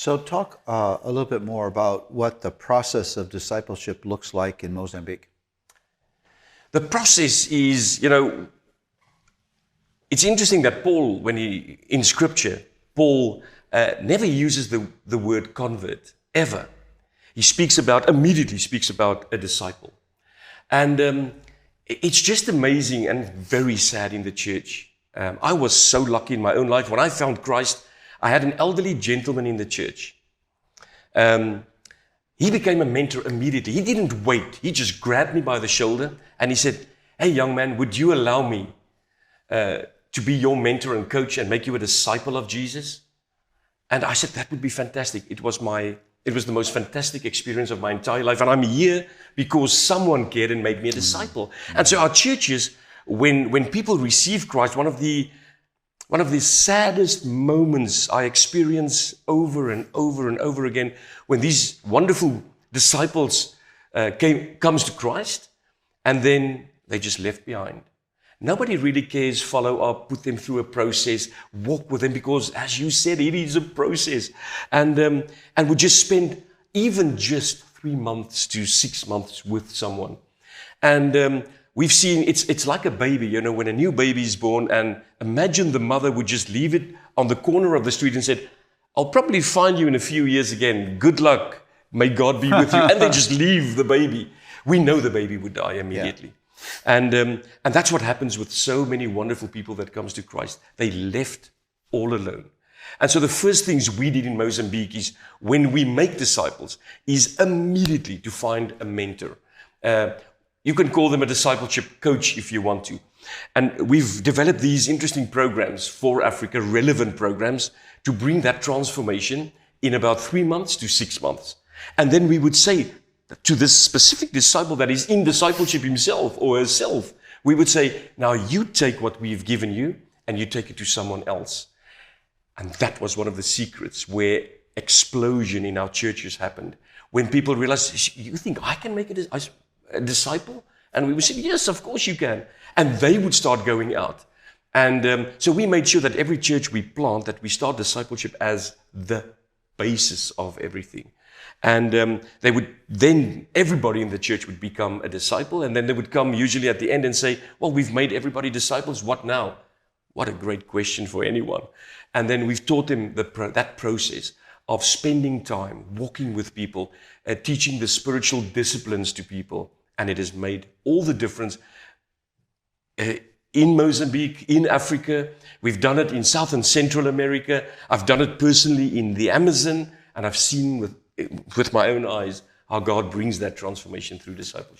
So talk a little bit more about what the process of discipleship looks like in Mozambique. The process is, it's interesting that Paul, in Scripture, Paul never uses the word convert, ever. He immediately speaks about a disciple. And it's just amazing and very sad in the church. I was so lucky in my own life. When I found Christ, I had an elderly gentleman in the church. He became a mentor immediately. He didn't wait. He just grabbed me by the shoulder and he said, "Hey, young man, would you allow me to be your mentor and coach and make you a disciple of Jesus?" And I said, that would be fantastic. It was the most fantastic experience of my entire life. And I'm here because someone cared and made me a disciple. And so our churches, when people receive Christ, one of the saddest moments I experience over and over and over again, when these wonderful disciples comes to Christ, and then they just left behind. Nobody really cares, follow up, put them through a process, walk with them, because as you said, it is a process. And we just spend even just 3 months to 6 months with someone. And we've seen, it's like a baby, when a new baby is born, and imagine the mother would just leave it on the corner of the street and said, "I'll probably find you in a few years again. Good luck. May God be with you." And they just leave the baby. We know the baby would die immediately. Yeah. And that's what happens with so many wonderful people that comes to Christ. They left all alone. And so the first things we did in Mozambique is, when we make disciples, is immediately to find a mentor. You can call them a discipleship coach if you want to. And we've developed these interesting programs for Africa, relevant programs, to bring that transformation in about 3 months to 6 months. And then we would say to this specific disciple that is in discipleship himself or herself, we would say, "Now you take what we've given you and you take it to someone else." And that was one of the secrets where explosion in our churches happened. When people realized, "You think I can make a disciple?" And we would say, "Yes, of course you can." And they would start going out. And so we made sure that every church we plant, that we start discipleship as the basis of everything. And everybody in the church would become a disciple. And then they would come usually at the end and say, "Well, we've made everybody disciples. What now?" What a great question for anyone. And then we've taught them that process of spending time, walking with people, teaching the spiritual disciplines to people. And it has made all the difference in Mozambique, in Africa. We've done it in South and Central America. I've done it personally in the Amazon. And I've seen with my own eyes how God brings that transformation through discipleship.